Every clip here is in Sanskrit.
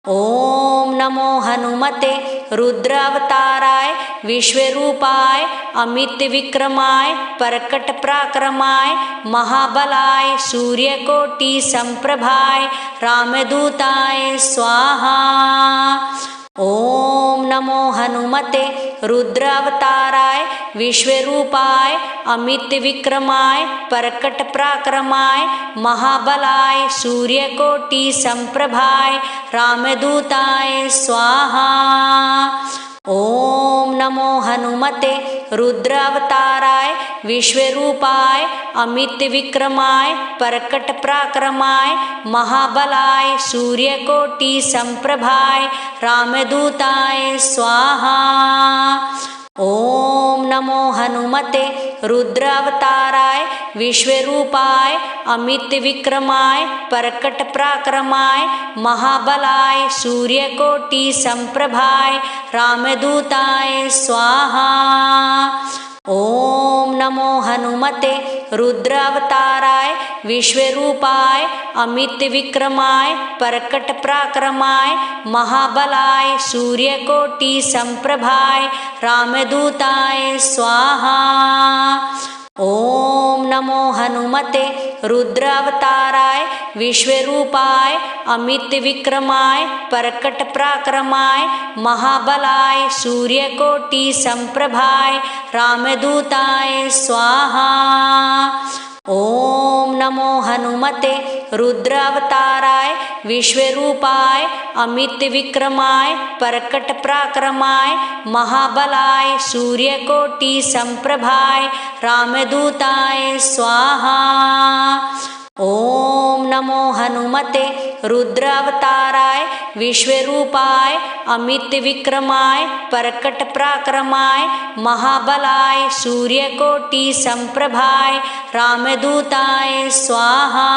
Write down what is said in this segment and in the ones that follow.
ओम नमो हनुमते रुद्रावताराय विश्वरूपाय अमित विक्रमाय परकट पराक्रमाय महाबलाय सूर्यकोटि संप्रभाय रामदूताय स्वाहा। ओम नमो हनुमते रुद्रावताराय विश्वरूपाय अमित विक्रमाय परकट पराक्रमाय महाबलाय सूर्यकोटि संप्रभाय रामदूताय स्वाहा। ओम नमो हनुमते रुद्रावताराय विश्वरूपाय अमित विक्रमाय परकट पराक्रमाय महाबलाय सूर्यकोटि संप्रभाय रामदूताय स्वाहा। ओम नमो हनुमते रुद्रावताराय विश्वरूपाय अमित विक्रमाय परकट पराक्रमाय महाबलाय सूर्यकोटि संप्रभाय रामदूताय स्वाहा। ओम नमो हनुमते रुद्रावताराय विश्वरूपाय अमित विक्रमाय परकट पराक्रमाय महाबलाय सूर्यकोटि संप्रभाय रामदूताय स्वाहा। ओम नमो हनुमते रुद्रावताराय विश्वरूपाय अमित विक्रमाय परकट पराक्रमाय महाबलाय सूर्यकोटि संप्रभाय रामदूताय स्वाहा। ओम नमो हनुमते रुद्रावताराय विश्वरूपाय अमित विक्रमाय परकट पराक्रमाय महाबलाय सूर्यकोटि संप्रभाय रामदूताय स्वाहा। ओम नमो हनुमते रुद्रावताराय विश्वरूपाय अमित विक्रमाय परकट पराक्रमाय महाबलाय सूर्यकोटि संप्रभाय रामदूताय स्वाहा।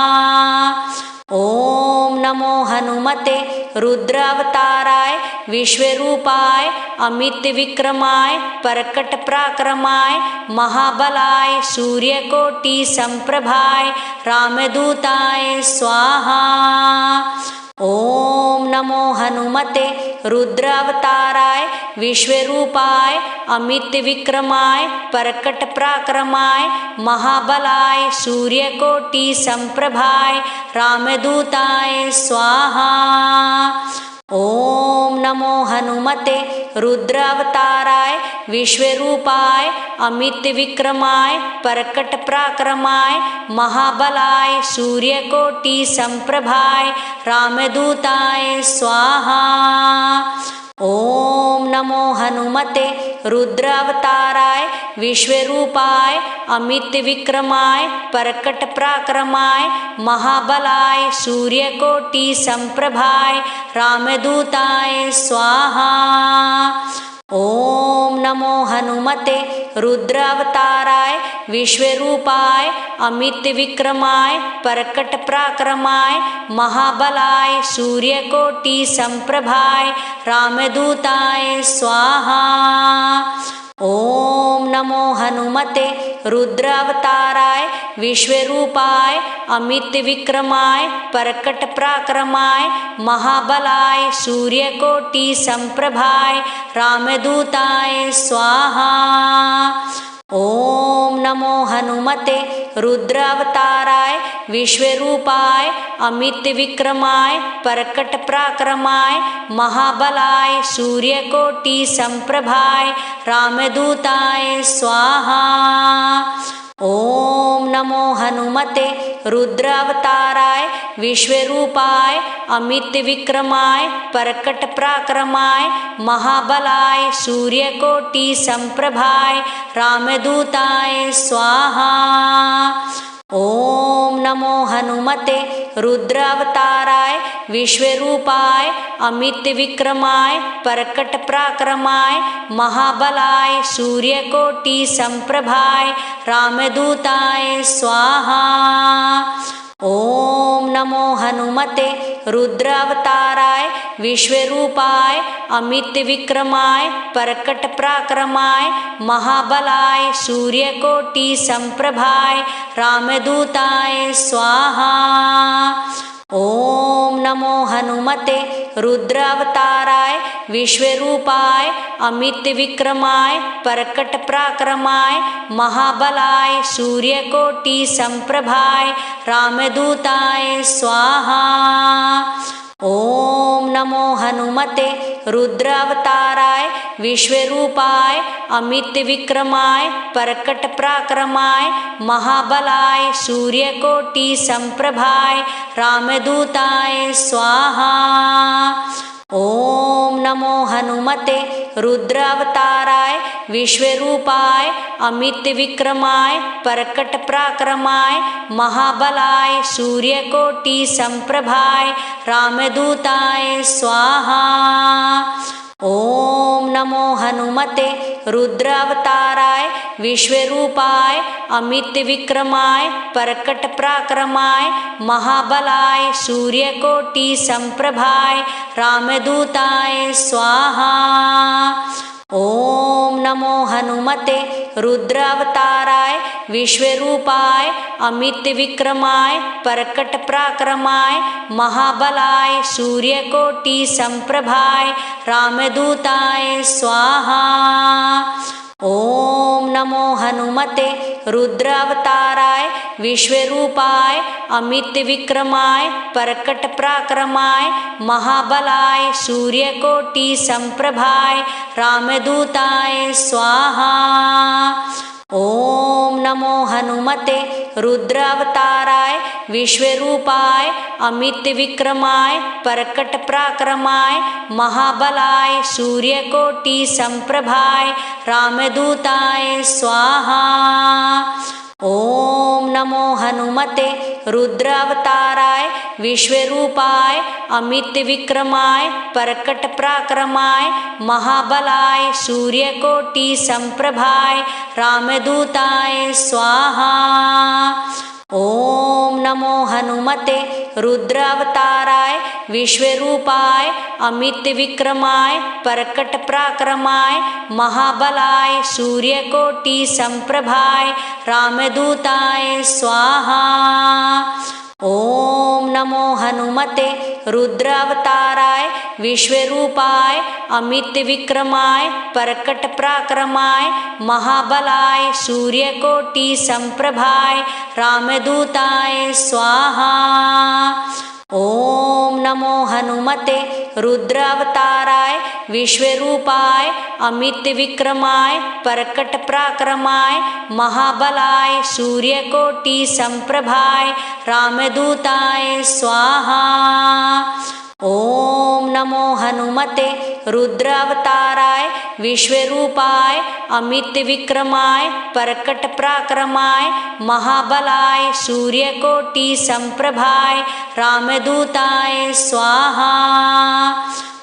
ओम नमो हनुमते रुद्रावताराय विश्वरूपाय अमित विक्रमाय परकट पराक्रमाय महाबलाय सूर्यकोटि संप्रभाय रामदूताय स्वाहा। ओम नमो हनुमते रुद्रावताराय विश्वरूपाय अमित विक्रमाय परकट पराक्रमाय महाबलाय सूर्यकोटि संप्रभाय रामदूताय स्वाहा। ओम नमो हनुमते रुद्रावताराय विश्वरूपाय अमित विक्रमाय परकट पराक्रमाय महाबलाय सूर्यकोटि संप्रभाय रामदूताय स्वाहा। ओम नमो हनुमते रुद्रावताराय विश्वरूपाय अमित विक्रमाय परकट पराक्रमाय महाबलाय सूर्यकोटि संप्रभाय रामदूताय स्वाहा। ओम नमो हनुमते रुद्रावताराय विश्वरूपाय अमित विक्रमाय परकट पराक्रमाय महाबलाय सूर्यकोटि संप्रभाय रामदूताय स्वाहा। ओम नमो हनुमते रुद्रावताराय विश्वरूपाय अमित विक्रमाय परकट पराक्रमाय महाबलाय सूर्यकोटि संप्रभाय रामदूताय स्वाहा। ओम नमो हनुमते रुद्रावताराय विश्वरूपाय अमित विक्रमाय परकट पराक्रमाय महाबलाय सूर्यकोटि संप्रभाय रामदूताय स्वाहा। ओम नमो हनुमते रुद्रावताराय विश्वरूपाय अमित विक्रमाय परकट पराक्रमाय महाबलाय सूर्यकोटि संप्रभाय रामदूताय स्वाहा। ओम नमो हनुमते रुद्रावताराय विश्वरूपाय अमित विक्रमाय परकट पराक्रमाय महाबलाय सूर्यकोटि संप्रभाय रामदूताय स्वाहा। ओम नमो हनुमते रुद्रावताराय विश्वरूपाय अमित विक्रमाय परकट पराक्रमाय महाबलाय सूर्यकोटि संप्रभाय रामदूताय स्वाहा। ओम नमो हनुमते रुद्रावताराय विश्वरूपाय अमित विक्रमाय परकट पराक्रमाय महाबलाय सूर्यकोटि संप्रभाय रामदूताय स्वाहा। ओम नमो हनुमते रुद्रावताराय विश्वरूपाय अमित विक्रमाय परकट पराक्रमाय महाबलाय सूर्यकोटि संप्रभाय रामदूताय स्वाहा। ओम नमो हनुमते रुद्रावताराय विश्वरूपाय अमित विक्रमाय परकट पराक्रमाय महाबलाय सूर्यकोटि संप्रभाय रामदूताय स्वाहा। ओम नमो हनुमते रुद्रावताराय विश्वरूपाय अमित विक्रमाय परकट पराक्रमाय महाबलाय सूर्यकोटि संप्रभाय रामदूताय स्वाहा। ओम नमो हनुमते रुद्रावताराय विश्वरूपाय अमित विक्रमाय परकट पराक्रमाय महाबलाय सूर्यकोटि संप्रभाय रामदूताय स्वाहा। ओम नमो हनुमते रुद्रावताराय विश्वरूपाय अमित विक्रमाय परकट पराक्रमाय महाबलाय सूर्यकोटि संप्रभाय रामदूताय स्वाहा। ओम नमो हनुमते रुद्रावताराय विश्वरूपाय अमित विक्रमाय परकट पराक्रमाय महाबलाय सूर्यकोटि संप्रभाय रामदूताय स्वाहा। ओम नमो हनुमते रुद्रावताराय विश्वरूपाय अमित विक्रमाय परकट पराक्रमाय महाबलाय सूर्यकोटि संप्रभाय रामदूताय स्वाहा। ओम नमो हनुमते रुद्रावताराय विश्वरूपाय अमित विक्रमाय परकट पराक्रमाय महाबलाय सूर्यकोटि संप्रभाय रामदूताय स्वाहा। ओम नमो हनुमते रुद्रावताराय विश्वरूपाय अमित विक्रमाय परकट पराक्रमाय महाबलाय सूर्यकोटि संप्रभाय रामदूताय स्वाहा। ओम नमो हनुमते रुद्रावताराय विश्वरूपाय अमित विक्रमाय परकट पराक्रमाय महाबलाय सूर्यकोटि संप्रभाय रामदूताय स्वाहा। ओम नमो हनुमते रुद्रावताराय विश्वरूपाय अमित विक्रमाय परकट पराक्रमाय महाबलाय सूर्यकोटि संप्रभाय रामदूताय स्वाहा।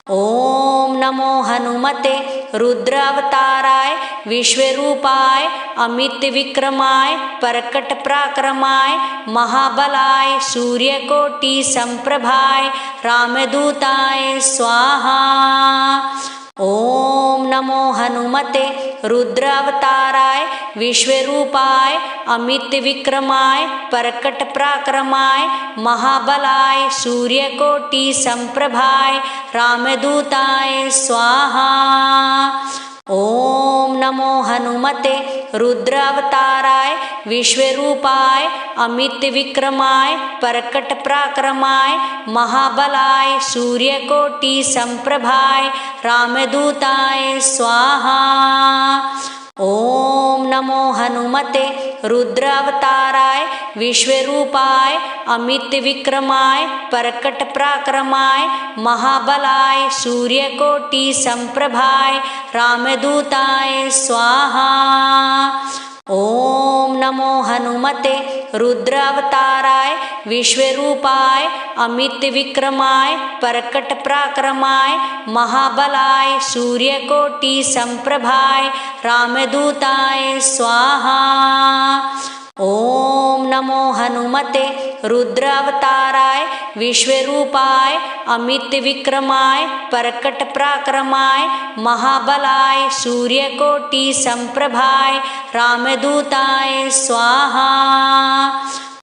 ओम नमो हनुमते रुद्रावताराय विश्वरूपाय अमित विक्रमाय परकट पराक्रमाय महाबलाय सूर्यकोटि संप्रभाय रामदूताय स्वाहा। ओम नमो हनुमते रुद्रावताराय विश्वरूपाय अमित विक्रमाय परकट पराक्रमाय महाबलाय सूर्यकोटि संप्रभाय रामदूताय स्वाहा। ओम नमो हनुमते रुद्रावताराय विश्वरूपाय अमित विक्रमाय परकट पराक्रमाय महाबलाय सूर्यकोटि संप्रभाय रामदूताय स्वाहा। ओम नमो हनुमते रुद्रावताराय विश्वरूपाय अमित विक्रमाय परकट पराक्रमाय महाबलाय सूर्यकोटि संप्रभाय रामदूताय स्वाहा। ओम नमो हनुमते रुद्रावताराय विश्वरूपाय अमित विक्रमाय परकट पराक्रमाय महाबलाय सूर्यकोटि संप्रभाय रामदूताय स्वाहा। ओम नमो हनुमते रुद्रावताराय विश्वरूपाय अमित विक्रमाय परकट पराक्रमाय महाबलाय सूर्यकोटि संप्रभाय रामदूताय स्वाहा।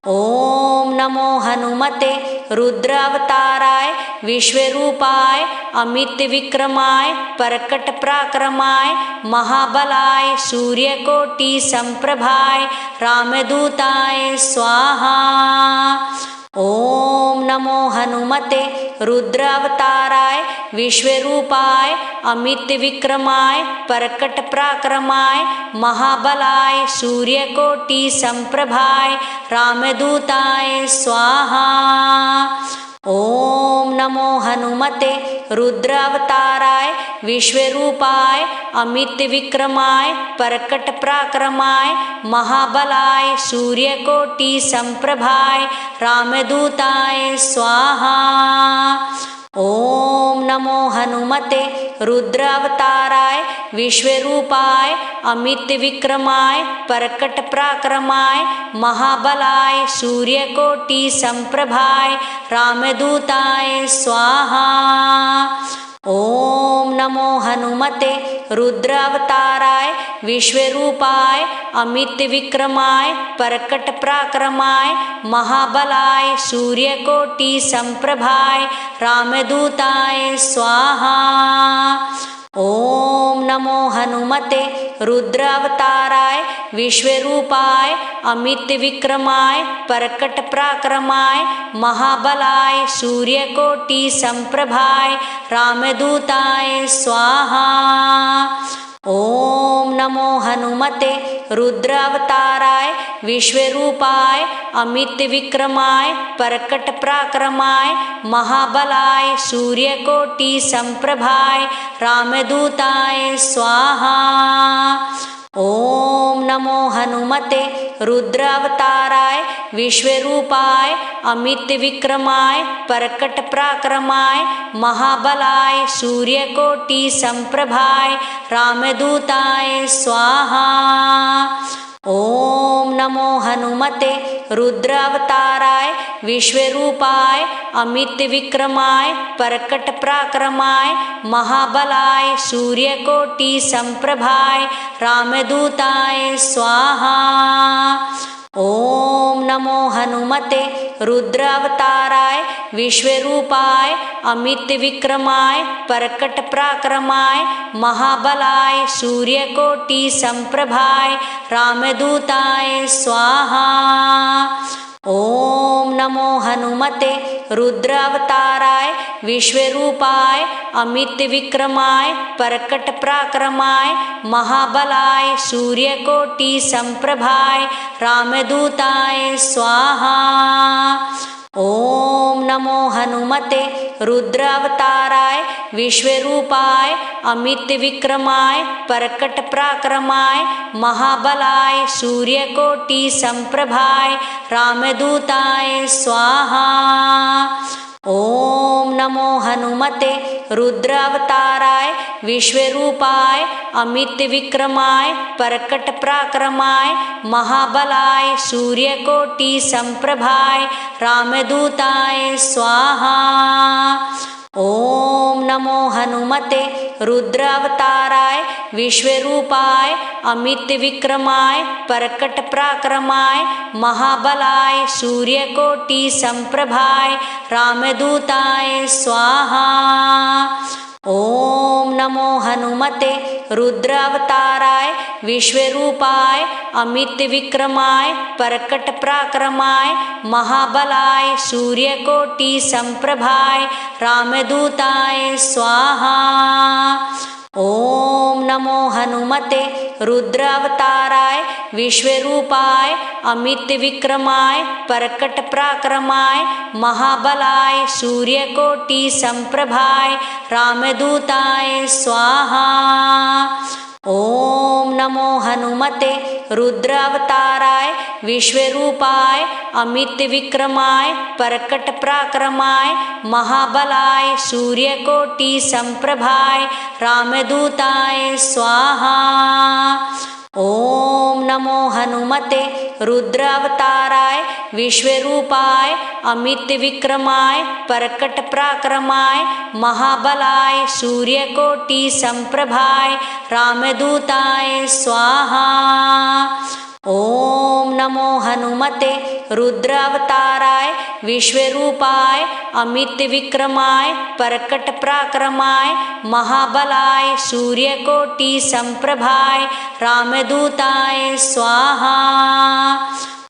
ओम नमो हनुमते रुद्रावताराय विश्वरूपाय अमित विक्रमाय परकट पराक्रमाय महाबलाय सूर्यकोटि संप्रभाय रामदूताय स्वाहा। ओम नमो हनुमते रुद्रावताराय विश्वरूपाय अमित विक्रमाय परकट पराक्रमाय महाबलाय सूर्यकोटि संप्रभाय रामदूताय स्वाहा। ओम नमो हनुमते रुद्रावताराय विश्वरूपाय अमित विक्रमाय परकट पराक्रमाय महाबलाय सूर्यकोटि संप्रभाय रामदूताय स्वाहा। ओम नमो हनुमते रुद्रावताराय विश्वरूपाय अमित विक्रमाय परकट पराक्रमाय महाबलाय सूर्यकोटि संप्रभाय रामदूताय स्वाहा। ओम नमो हनुमते रुद्रावताराय विश्वरूपाय अमित विक्रमाय परकट पराक्रमाय महाबलाय सूर्यकोटि संप्रभाय रामदूताय स्वाहा। ओम नमो हनुमते रुद्रावताराय विश्वरूपाय अमित विक्रमाय परकट पराक्रमाय महाबलाय सूर्यकोटि संप्रभाय रामदूताय स्वाहा। ओम नमो हनुमते रुद्रावताराय विश्वरूपाय अमित विक्रमाय परकट पराक्रमाय महाबलाय सूर्यकोटि संप्रभाय रामदूताय स्वाहा। ओम नमो हनुमते रुद्रावताराय विश्वरूपाय अमित विक्रमाय परकट पराक्रमाय महाबलाय सूर्यकोटि संप्रभाय रामदूताय स्वाहा। ओम नमो हनुमते रुद्रावताराय विश्वरूपाय अमित विक्रमाय परकट पराक्रमाय महाबलाय सूर्यकोटि संप्रभाय रामदूताय स्वाहा। ओम नमो हनुमते रुद्रावताराय विश्वरूपाय अमित विक्रमाय परकट पराक्रमाय महाबलाय सूर्यकोटि संप्रभाय रामदूताय स्वाहा। ओम नमो हनुमते रुद्रावताराय विश्वरूपाय अमित विक्रमाय परकट पराक्रमाय महाबलाय सूर्यकोटि संप्रभाय रामदूताय स्वाहा। ओम नमो हनुमते रुद्रावताराय विश्वरूपाय अमित विक्रमाय परकट पराक्रमाय महाबलाय सूर्यकोटि संप्रभाय रामदूताय स्वाहा। ओम नमो हनुमते रुद्रावताराय विश्वरूपाय अमित विक्रमाय परकट पराक्रमाय महाबलाय सूर्यकोटि संप्रभाय रामदूताय स्वाहा। ओम नमो हनुमते रुद्रावताराय विश्वरूपाय अमित विक्रमाय परकट पराक्रमाय महाबलाय सूर्यकोटि संप्रभाय रामदूताय स्वाहा। ओम नमो हनुमते रुद्रावताराय विश्वरूपाय अमित विक्रमाय परकट पराक्रमाय महाबलाय सूर्यकोटि संप्रभाय रामदूताय स्वाहा। ओम नमो हनुमते रुद्रावताराय विश्वरूपाय अमित विक्रमाय परकट पराक्रमाय महाबलाय सूर्यकोटि संप्रभाय रामदूताय स्वाहा। ओम नमो हनुमते रुद्रावताराय विश्वरूपाय अमित विक्रमाय परकट पराक्रमाय महाबलाय सूर्यकोटि संप्रभाय रामदूताय स्वाहा। ओम नमो हनुमते रुद्रावताराय विश्वरूपाय अमित विक्रमाय परकट पराक्रमाय महाबलाय सूर्यकोटि संप्रभाय रामदूताय स्वाहा। ॐ नमो हनुमते रुद्रावताराय विश्वरूपाय अमितविक्रमाय प्रकटपराक्रमाय महाबलाय सूर्यकोटि संप्रभाय रामदूताय स्वाहा।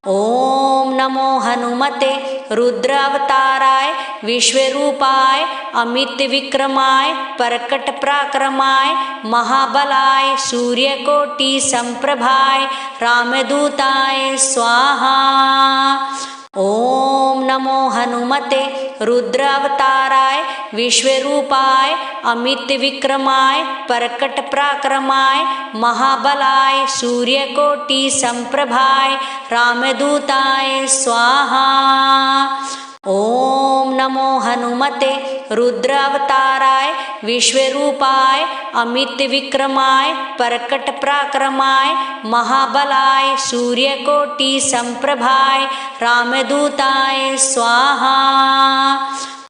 ॐ नमो हनुमते रुद्रावताराय विश्वरूपाय अमितविक्रमाय प्रकटपराक्रमाय महाबलाय सूर्यकोटि संप्रभाय रामदूताय स्वाहा। ॐ नमो हनुमते रुद्रावताराय विश्वरूपाय अमितविक्रमाय प्रकटपराक्रमाय महाबलाय सूर्यकोटि संप्रभाय रामदूताय स्वाहा। ॐ नमो हनुमते रुद्रावताराय विश्वरूपाय अमितविक्रमाय प्रकटपराक्रमाय महाबलाय सूर्यकोटि संप्रभाय रामदूताय स्वाहा।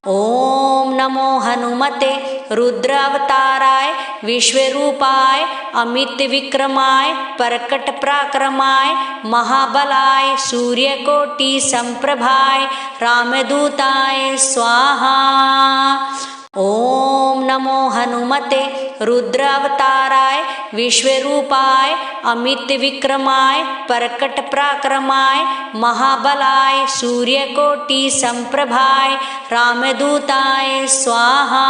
ॐ नमो हनुमते रुद्रावताराय विश्वरूपाय अमितविक्रमाय प्रकटपराक्रमाय महाबलाय सूर्यकोटि संप्रभाय रामदूताय स्वाहा। ॐ नमो हनुमते रुद्रावताराय विश्वरूपाय अमितविक्रमाय प्रकटपराक्रमाय महाबलाय सूर्यकोटि संप्रभाय रामदूताय स्वाहा।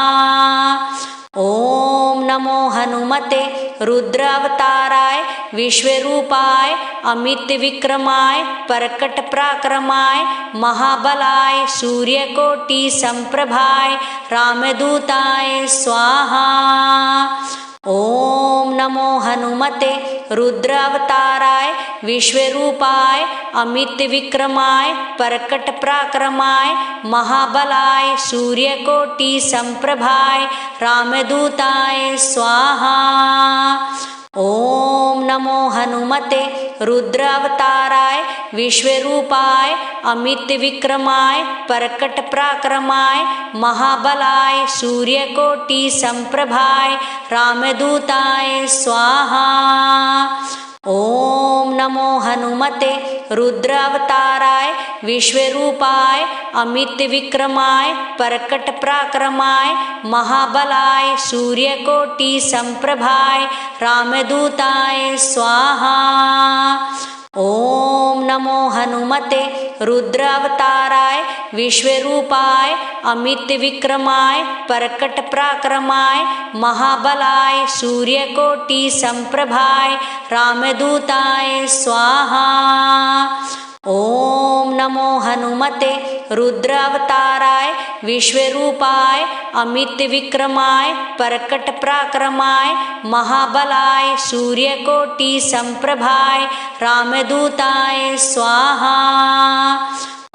ॐ नमो हनुमते रुद्रावताराय विश्वरूपाय अमितविक्रमाय प्रकटपराक्रमाय महाबलाय सूर्यकोटि संप्रभाय रामदूताय स्वाहा। ॐ नमो हनुमते रुद्रावताराय विश्वरूपाय अमितविक्रमाय प्रकटपराक्रमाय महाबलाय सूर्यकोटि संप्रभाय रामदूताय स्वाहा। ॐ नमो हनुमते रुद्रावताराय विश्वरूपाय अमितविक्रमाय प्रकटपराक्रमाय महाबलाय सूर्यकोटि संप्रभाय रामदूताय स्वाहा। ॐ नमो हनुमते रुद्रावताराय विश्वरूपाय अमितविक्रमाय प्रकटपराक्रमाय महाबलाय सूर्यकोटि संप्रभाय रामदूताय स्वाहा। ॐ नमो हनुमते रुद्रावताराय विश्वरूपाय अमितविक्रमाय प्रकटपराक्रमाय महाबलाय सूर्यकोटि संप्रभाय रामदूताय स्वाहा। ॐ नमो हनुमते रुद्रावताराय विश्वरूपाय अमितविक्रमाय प्रकटपराक्रमाय महाबलाय सूर्यकोटि संप्रभाय रामदूताय स्वाहा।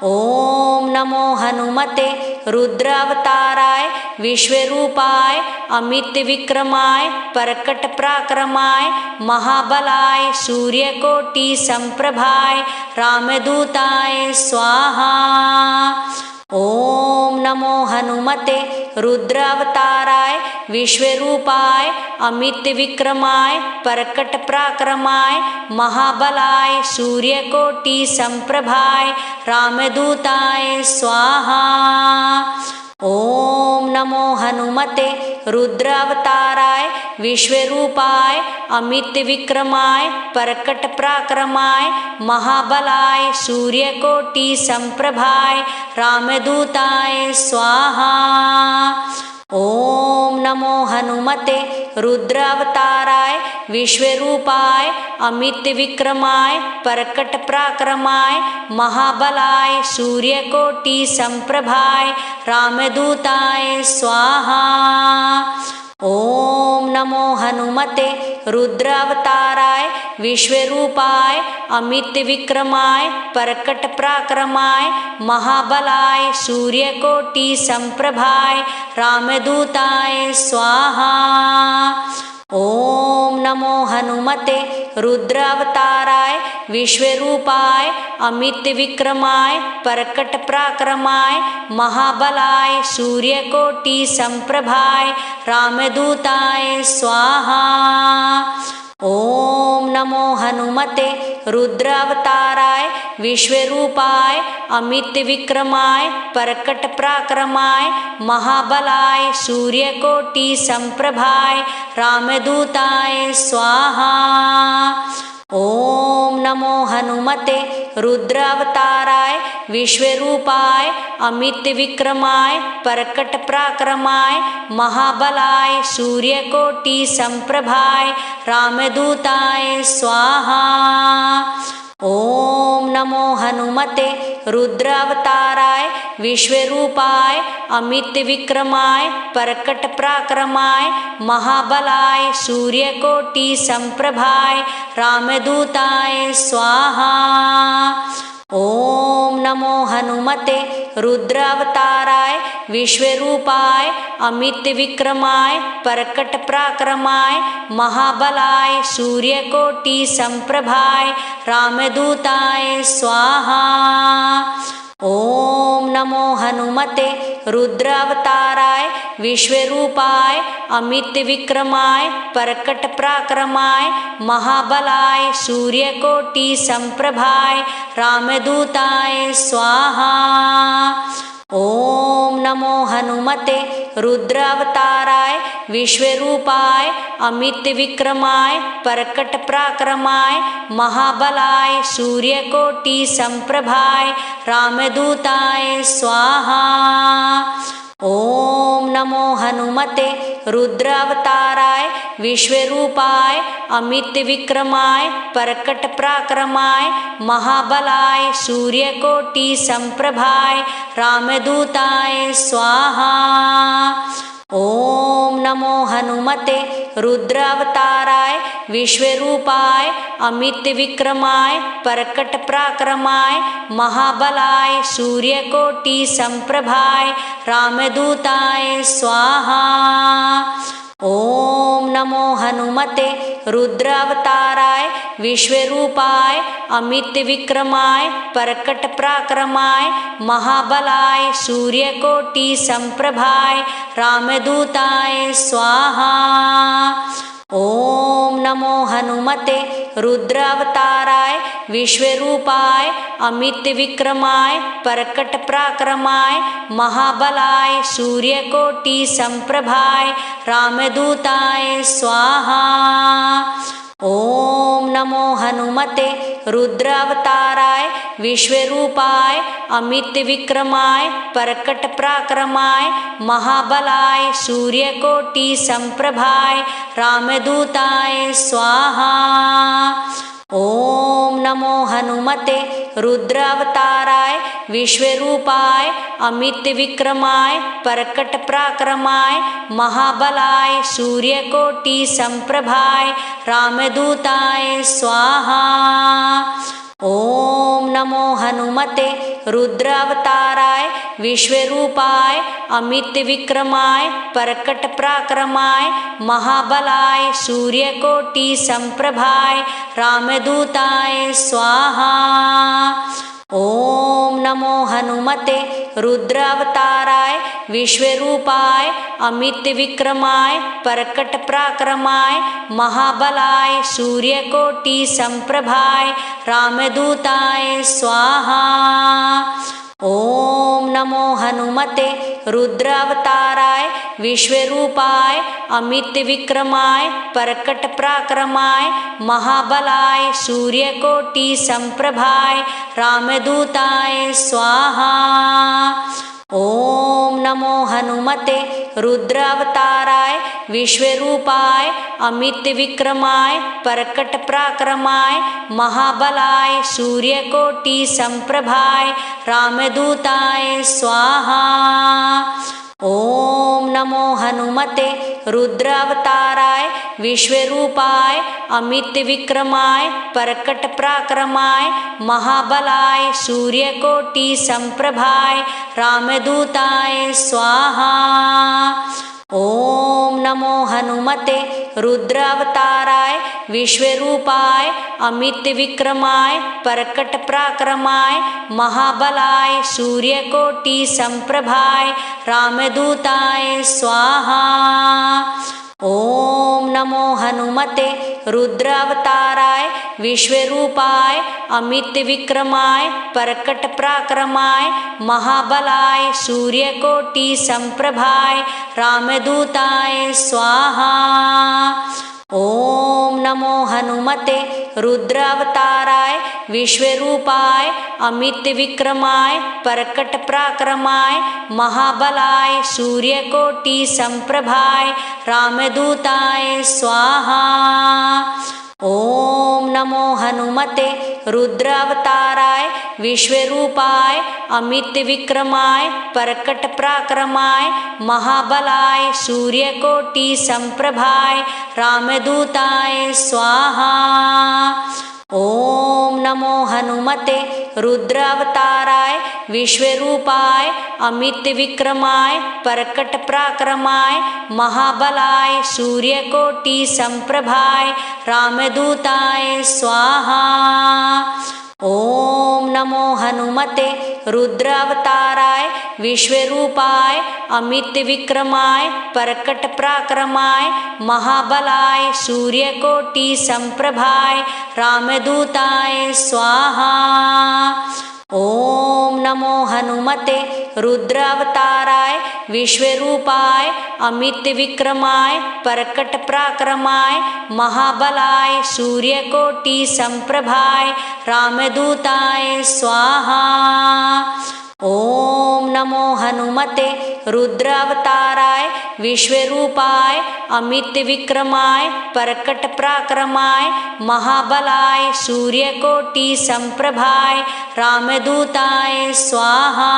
ॐ नमो हनुमते रुद्रावताराय विश्वरूपाय अमितविक्रमाय प्रकटपराक्रमाय महाबलाय सूर्यकोटि संप्रभाय रामदूताय स्वाहा। ॐ नमो हनुमते रुद्रावताराय विश्वरूपाय अमितविक्रमाय प्रकटपराक्रमाय महाबलाय सूर्यकोटि संप्रभाय रामदूताय स्वाहा। ॐ नमो हनुमते रुद्रावताराय विश्वरूपाय अमितविक्रमाय प्रकटपराक्रमाय महाबलाय सूर्यकोटि संप्रभाय रामदूताय स्वाहा। ॐ नमो हनुमते रुद्रावताराय विश्वरूपाय अमितविक्रमाय प्रकटपराक्रमाय महाबलाय सूर्यकोटि संप्रभाय रामदूताय स्वाहा। ॐ नमो हनुमते रुद्रावताराय विश्वरूपाय अमितविक्रमाय प्रकटपराक्रमाय महाबलाय सूर्यकोटि संप्रभाय रामदूताय स्वाहा। ॐ नमो हनुमते रुद्रावताराय विश्वरूपाय अमितविक्रमाय प्रकटपराक्रमाय महाबलाय सूर्यकोटि संप्रभाय रामदूताय स्वाहा। ओम नमो हनुमते रुद्रावताराय विश्वरूपाय अमित विक्रमाय परकट पराक्रमाय महाबलाय सूर्यकोटि संप्रभाय रामदूताय स्वाहा। ओम नमो हनुमते रुद्रावताराय विश्वरूपाय अमित विक्रमाय परकट पराक्रमाय महाबलाय सूर्यकोटि संप्रभाय रामदूताय स्वाहा। ओम नमो हनुमते रुद्रावताराय विश्वरूपाय अमित विक्रमाय परकट पराक्रमाय महाबलाय सूर्यकोटि संप्रभाय रामदूताय स्वाहा। ओम नमो हनुमते रुद्रावताराय विश्वरूपाय अमित विक्रमाय परकट पराक्रमाय महाबलाय सूर्यकोटि संप्रभाय रामदूताय स्वाहा। ओम नमो हनुमते रुद्रावताराय विश्वरूपाय अमित विक्रमाय परकट पराक्रमाय महाबलाय सूर्यकोटि संप्रभाय रामदूताय स्वाहा। ओम नमो हनुमते रुद्रावताराय विश्वरूपाय अमित विक्रमाय परकट पराक्रमाय महाबलाय सूर्यकोटि संप्रभाय रामदूताय स्वाहा। ओम नमो हनुमते रुद्रावताराय विश्वरूपाय अमित विक्रमाय परकट पराक्रमाय महाबलाय सूर्यकोटि संप्रभाय रामदूताय स्वाहा। ओम नमो हनुमते रुद्रावताराय विश्वरूपाय अमित विक्रमाय परकट पराक्रमाय महाबलाय सूर्यकोटि संप्रभाय रामदूताय स्वाहा। ओम नमो हनुमते रुद्रावताराय विश्वरूपाय अमित विक्रमाय परकट पराक्रमाय महाबलाय सूर्यकोटि संप्रभाय रामदूताय स्वाहा। ओम नमो हनुमते रुद्रावताराय विश्वरूपाय अमित विक्रमाय परकट पराक्रमाय महाबलाय सूर्यकोटि संप्रभाय रामदूताय स्वाहा। ओम नमो हनुमते रुद्रावताराय विश्वरूपाय अमित विक्रमाय परकट पराक्रमाय महाबलाय सूर्यकोटि संप्रभाय रामदूताय स्वाहा। ओम नमो हनुमते रुद्रावताराय विश्वरूपाय अमित विक्रमाय परकट पराक्रमाय महाबलाय सूर्यकोटि संप्रभाय रामदूताय स्वाहा। ओम नमो हनुमते रुद्रावताराय विश्वरूपाय अमित विक्रमाय परकट पराक्रमाय महाबलाय सूर्यकोटि संप्रभाय रामदूताय स्वाहा। ओम नमो हनुमते रुद्रावताराय विश्वरूपाय अमित विक्रमाय परकट पराक्रमाय महाबलाय सूर्यकोटि संप्रभाय रामदूताय स्वाहा। ओम नमो हनुमते रुद्रावताराय विश्वरूपाय अमित विक्रमाय परकट पराक्रमाय महाबलाय सूर्यकोटि संप्रभाय रामदूताय स्वाहा। ओम नमो हनुमते रुद्रावताराय विश्वरूपाय अमित विक्रमाय परकट पराक्रमाय महाबलाय सूर्यकोटि संप्रभाय रामदूताय स्वाहा। ओम नमो हनुमते रुद्रावताराय विश्वरूपाय अमित विक्रमाय परकट पराक्रमाय महाबलाय सूर्यकोटि संप्रभाय रामदूताय स्वाहा। ओम नमो हनुमते रुद्रावताराय विश्वरूपाय अमित विक्रमाय परकट पराक्रमाय महाबलाय सूर्यकोटि संप्रभाय रामदूताय स्वाहा। ओम नमो नमो हनुमते रुद्रावताराय विश्वरूपाय अमित विक्रमाय प्रकट पराक्रमाय महाबलाय सूर्यकोटि संप्रभाय रामदूताय स्वाहा। ओम नमो हनुमते रुद्रावताराय विश्वरूपाय अमित विक्रमाय प्रकट पराक्रमाय महाबलाय सूर्यकोटि संप्रभाय रामदूताय स्वाहा। ओम नमो हनुमते रुद्रावताराय विश्वरूपाय अमित विक्रमाय प्रकट पराक्रमाय महाबलाय सूर्यकोटि संप्रभाय रामदूताय स्वाहा। ओम नमो हनुमते रुद्रावताराय विश्वरूपाय अमित विक्रमाय प्रकट पराक्रमाय महाबलाय सूर्यकोटि संप्रभाय रामदूताय स्वाहा। ओम नमो हनुमते रुद्रावताराय विश्वरूपाय अमित विक्रमाय प्रकट पराक्रमाय महाबलाय सूर्यकोटि संप्रभाय रामदूताय स्वाहा। ओम नमो हनुमते रुद्रावताराय विश्वरूपाय अमित विक्रमाय प्रकट पराक्रमाय महाबलाय सूर्यकोटि संप्रभाय रामदूताय स्वाहा। ओम नमो हनुमते रुद्रावताराय विश्वरूपाय अमित विक्रमाय प्रकट पराक्रमाय महाबलाय सूर्यकोटि संप्रभाय रामदूताय स्वाहा।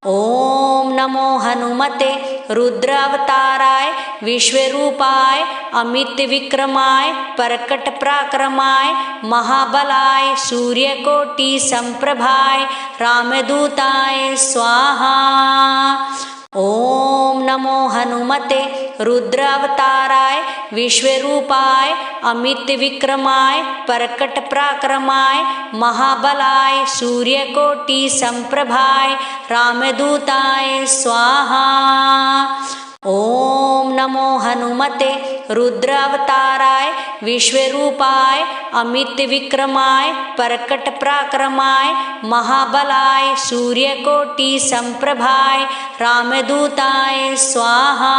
ओम नमो हनुमते रुद्रावताराय विश्वरूपाय अमित विक्रमाय प्रकट पराक्रमाय महाबलाय सूर्यकोटि संप्रभाय रामदूताय स्वाहा। ओम नमो हनुमते रुद्रावताराय विश्वरूपाय अमित विक्रमाय प्रकट पराक्रमाय महाबलाय सूर्यकोटि संप्रभाय रामदूताय स्वाहा। ओम नमो हनुमते रुद्रावताराय विश्वरूपाय अमित विक्रमाय प्रकट पराक्रमाय महाबलाय सूर्यकोटि संप्रभाय रामदूताय स्वाहा।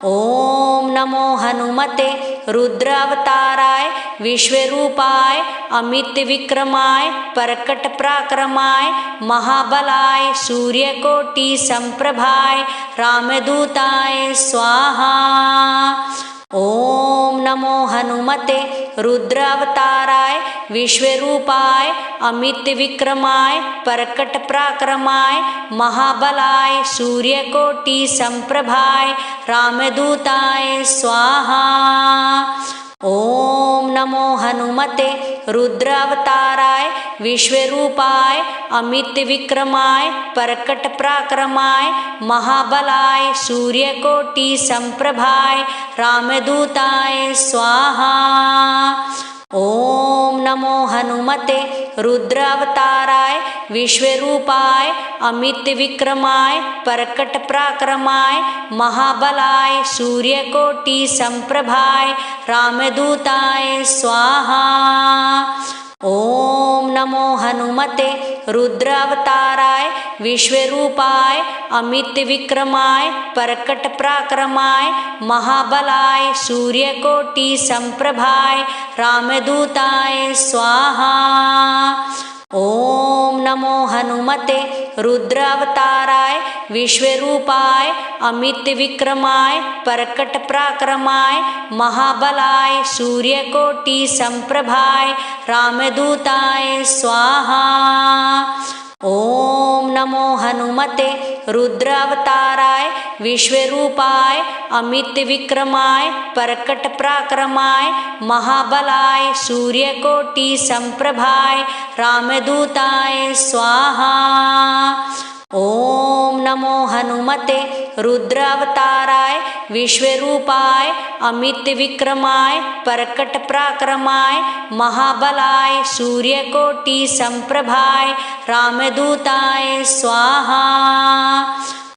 ओम नमो हनुमते रुद्रावताराय विश्वरूपाय अमित विक्रमाय प्रकट पराक्रमाय महाबलाय सूर्यकोटि संप्रभाय रामदूताय स्वाहा। ओम नमो हनुमते रुद्रावताराय विश्वरूपाय अमित विक्रमाय प्रकट पराक्रमाय महाबलाय सूर्यकोटि संप्रभाय रामदूताय स्वाहा। ओम नमो हनुमते रुद्रावताराय विश्वरूपाय अमित विक्रमाय प्रकट पराक्रमाय महाबलाय सूर्यकोटि संप्रभाय रामदूताय स्वाहा। ओम नमो हनुमते रुद्रावताराय विश्वरूपाय अमित विक्रमाय प्रकट पराक्रमाय महाबलाय सूर्यकोटि संप्रभाय रामदूताय स्वाहा। ओम नमो हनुमते रुद्रावताराय विश्वरूपाय अमित विक्रमाय प्रकट पराक्रमाय महाबलाय सूर्यकोटि संप्रभाय रामदूताय स्वाहा। ओम नमो हनुमते रुद्रावताराय विश्वरूपाय अमित विक्रमाय प्रकट पराक्रमाय महाबलाय सूर्यकोटि संप्रभाय रामदूताय स्वाहा। ओम नमो हनुमते रुद्रावताराय विश्वरूपाय अमित विक्रमाय प्रकट पराक्रमाय महाबलाय सूर्यकोटि संप्रभाय रामदूताय स्वाहा। ओम नमो हनुमते रुद्रावताराय विश्वरूपाय अमित विक्रमाय प्रकट पराक्रमाय महाबलाय सूर्यकोटि संप्रभाय रामदूताय स्वाहा।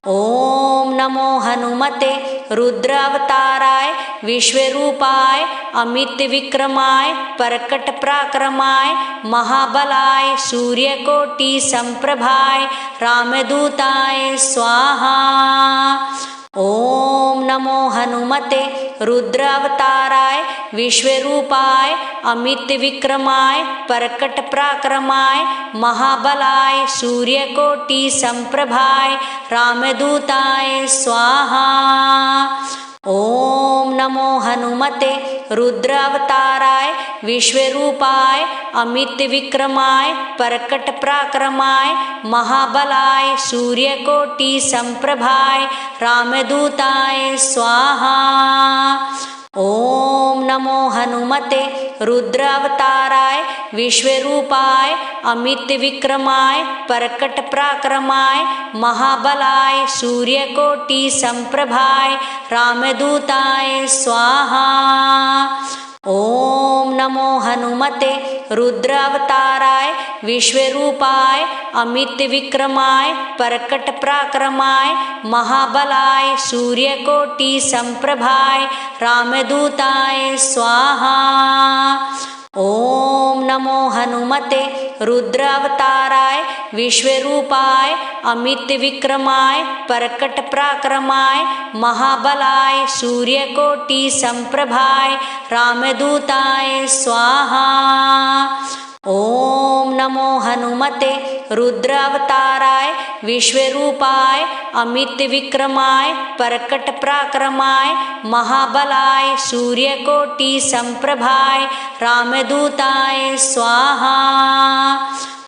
ओम नमो हनुमते रुद्रावताराय विश्वरूपाय अमित विक्रमाय परकट पराक्रमाय महाबलाय सूर्यकोटि संप्रभाय रामदूताय स्वाहा। ओम नमो हनुमते रुद्रावताराय विश्वरूपाय अमित विक्रमाय परकट पराक्रमाय महाबलाय सूर्यकोटि संप्रभाय रामदूताय स्वाहा। ओम नमो हनुमते रुद्रावताराय विश्वरूपाय अमित विक्रमाय परकट पराक्रमाय महाबलाय सूर्यकोटि संप्रभाय रामदूताय स्वाहा। ओम नमो हनुमते रुद्रावताराय विश्वरूपाय अमित विक्रमाय परकट पराक्रमाय महाबलाय सूर्यकोटि संप्रभाय रामदूताय स्वाहा। ओम नमो हनुमते रुद्रावताराय विश्वरूपाय अमित विक्रमाय परकट पराक्रमाय महाबलाय सूर्यकोटि संप्रभाय रामदूताय स्वाहा। ओम नमो हनुमते रुद्रावताराय विश्वरूपाय अमित विक्रमाय परकट पराक्रमाय महाबलाय सूर्यकोटि संप्रभाय रामदूताय स्वाहा। ओम नमो हनुमते रुद्रावताराय विश्वरूपाय अमित विक्रमाय परकट पराक्रमाय महाबलाय सूर्यकोटि संप्रभाय रामदूताय स्वाहा।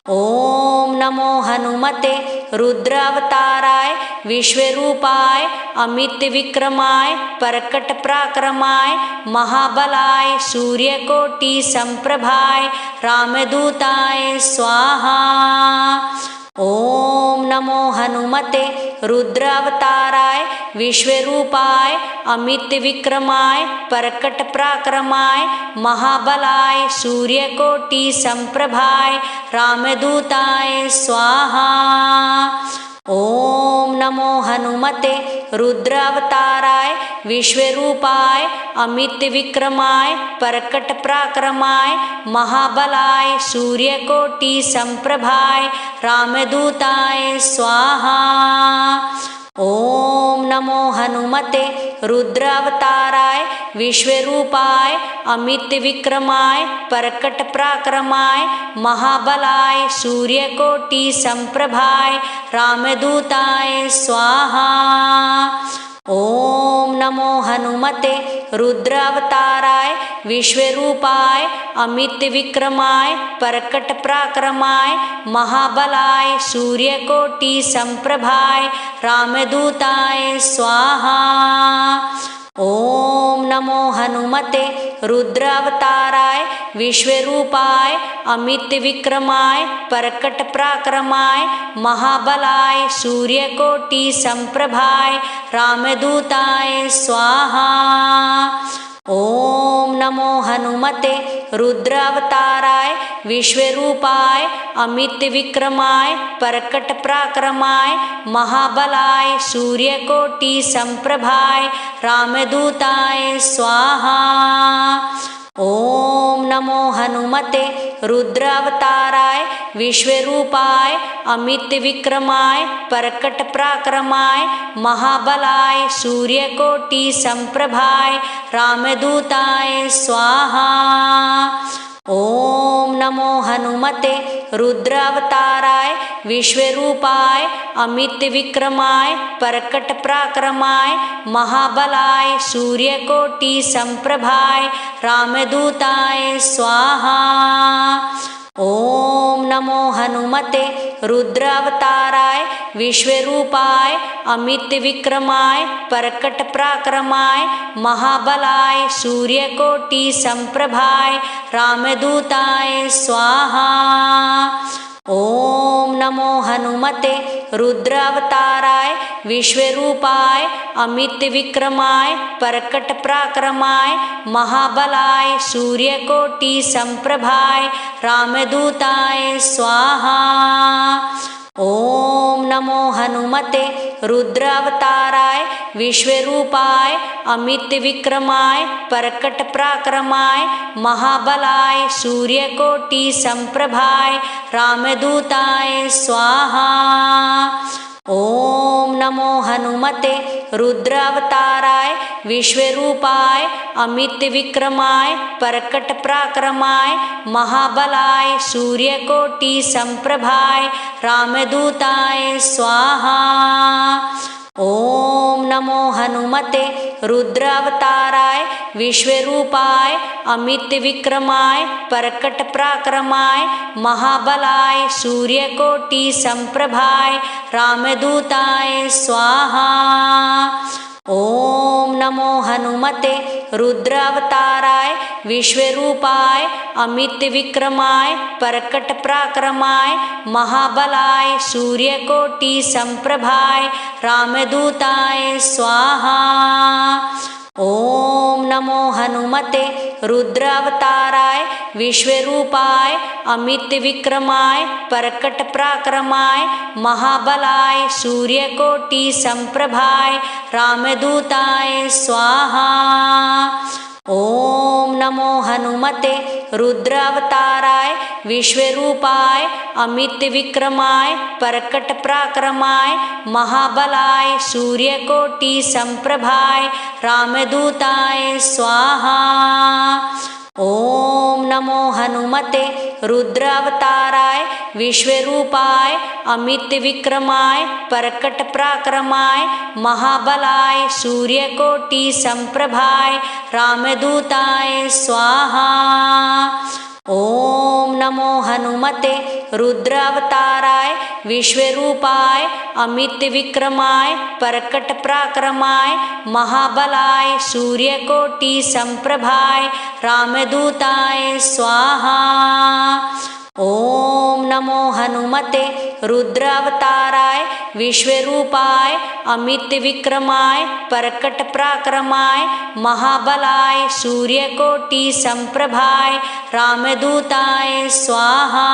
ओम नमो हनुमते रुद्रावताराय विश्वरूपाय अमित विक्रमाय परकट पराक्रमाय महाबलाय सूर्यकोटि संप्रभाय रामदूताय स्वाहा। ओम नमो हनुमते रुद्रावताराय विश्वरूपाय अमित विक्रमाय परकट पराक्रमाय महाबलाय सूर्यकोटि संप्रभाय रामदूताय स्वाहा। ओम नमो हनुमते रुद्रावताराय विश्वरूपाय अमित विक्रमाय परकट पराक्रमाय महाबलाय सूर्यकोटि संप्रभाय रामदूताय स्वाहा। ओम नमो हनुमते रुद्रावताराय विश्वरूपाय अमित विक्रमाय परकट पराक्रमाय महाबलाय सूर्यकोटि संप्रभाय रामदूताय स्वाहा। ओम नमो हनुमते रुद्रावताराय विश्वरूपाय अमित विक्रमाय परकट पराक्रमाय महाबलाय सूर्यकोटि संप्रभाय रामदूताय स्वाहा। ओम नमो हनुमते रुद्रावताराय विश्वरूपाय अमित विक्रमाय परकट पराक्रमाय महाबलाय सूर्यकोटि संप्रभाय रामदूताय स्वाहा। ओम नमो हनुमते रुद्रावताराय विश्वरूपाय अमित विक्रमाय परकट पराक्रमाय महाबलाय सूर्यकोटि संप्रभाय रामदूताय स्वाहा। ओम नमो हनुमते रुद्रावताराय विश्वरूपाय अमित विक्रमाय परकट पराक्रमाय महाबलाय सूर्यकोटि संप्रभाय रामदूताय स्वाहा। ओम नमो हनुमते रुद्रावताराय विश्वरूपाय अमित विक्रमाय परकट पराक्रमाय महाबलाय सूर्यकोटि संप्रभाय रामदूताय स्वाहा। ओम नमो हनुमते रुद्रावताराय विश्वरूपाय अमित विक्रमाय परकट पराक्रमाय महाबलाय सूर्यकोटि संप्रभाय रामदूताय स्वाहा। ओम नमो हनुमते रुद्रावताराय विश्वरूपाय अमित विक्रमाय परकट पराक्रमाय महाबलाय सूर्यकोटि संप्रभाय रामदूताय स्वाहा। ॐ नमो हनुमते रुद्रावताराय विश्वरूपाय अमितविक्रमाय प्रकटपराक्रमाय महाबलाय सूर्यकोटि संप्रभाय रामदूताय स्वाहा। ॐ नमो हनुमते रुद्रावताराय विश्वरूपाय अमितविक्रमाय प्रकटपराक्रमाय महाबलाय सूर्यकोटि संप्रभाय रामदूताय स्वाहा। ॐ नमो हनुमते रुद्रावताराय विश्वरूपाय अमितविक्रमाय प्रकटपराक्रमाय महाबलाय सूर्यकोटि संप्रभाय रामदूताय स्वाहा। ॐ नमो हनुमते रुद्रावताराय विश्वरूपाय अमितविक्रमाय प्रकटपराक्रमाय महाबलाय सूर्यकोटि संप्रभाय रामदूताय स्वाहा। ॐ नमो हनुमते रुद्रावताराय विश्वरूपाय अमितविक्रमाय प्रकटपराक्रमाय महाबलाय सूर्यकोटि संप्रभाय रामदूताय स्वाहा। ॐ नमो हनुमते रुद्रावताराय विश्वरूपाय अमितविक्रमाय प्रकटपराक्रमाय महाबलाय सूर्यकोटि संप्रभाय रामदूताय स्वाहा। ॐ नमो हनुमते रुद्रावताराय विश्वरूपाय अमितविक्रमाय प्रकटपराक्रमाय महाबलाय सूर्यकोटि संप्रभाय रामदूताय स्वाहा। ॐ नमो हनुमते रुद्रावताराय विश्वरूपाय अमितविक्रमाय प्रकटपराक्रमाय महाबलाय सूर्यकोटि संप्रभाय रामदूताय स्वाहा। ॐ नमो हनुमते रुद्रावताराय विश्वरूपाय अमितविक्रमाय प्रकटपराक्रमाय महाबलाय सूर्यकोटि संप्रभाय रामदूताय स्वाहा।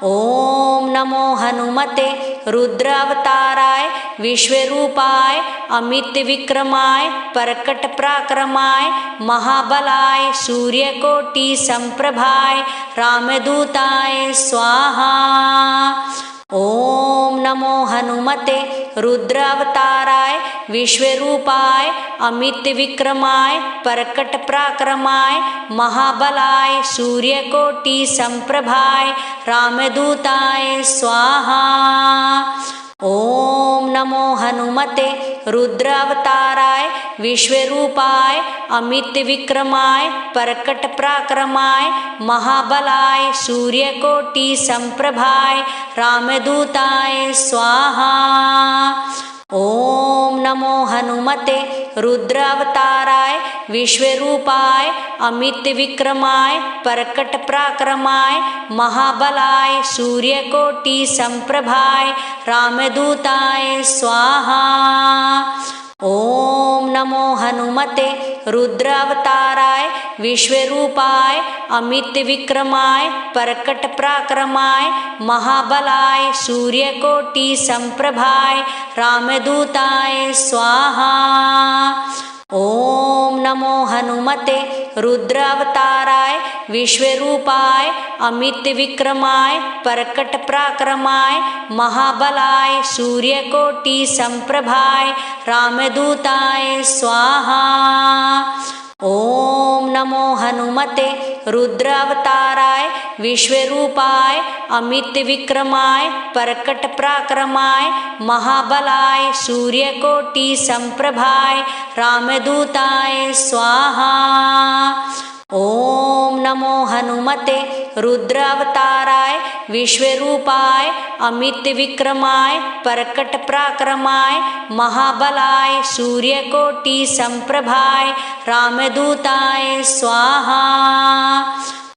ॐ नमो हनुमते रुद्रावताराय विश्वरूपाय अमितविक्रमाय प्रकटपराक्रमाय महाबलाय सूर्यकोटि संप्रभाय रामदूताय स्वाहा। ॐ नमो हनुमते रुद्रावताराय विश्वरूपाय अमितविक्रमाय प्रकटपराक्रमाय महाबलाय सूर्यकोटि संप्रभाय रामदूताय स्वाहा। ॐ नमो हनुमते रुद्रावताराय विश्वरूपाय अमितविक्रमाय प्रकटपराक्रमाय महाबलाय सूर्यकोटि संप्रभाय रामदूताय स्वाहा। ॐ नमो हनुमते रुद्रावताराय विश्वरूपाय अमितविक्रमाय प्रकटपराक्रमाय महाबलाय सूर्यकोटि संप्रभाय रामदूताय स्वाहा। ॐ नमो हनुमते रुद्रावताराय विश्वरूपाय अमितविक्रमाय प्रकटपराक्रमाय महाबलाय सूर्यकोटि संप्रभाय रामदूताय स्वाहा। ॐ नमो हनुमते रुद्रावताराय विश्वरूपाय अमितविक्रमाय प्रकटपराक्रमाय महाबलाय सूर्यकोटि संप्रभाय रामदूताय स्वाहा। ॐ नमो हनुमते रुद्रावताराय विश्वरूपाय अमितविक्रमाय प्रकटपराक्रमाय महाबलाय सूर्यकोटि संप्रभाय रामदूताय स्वाहा। ॐ नमो हनुमते रुद्रावताराय विश्वरूपाय अमितविक्रमाय प्रकटपराक्रमाय महाबलाय सूर्यकोटि संप्रभाय रामदूताय स्वाहा।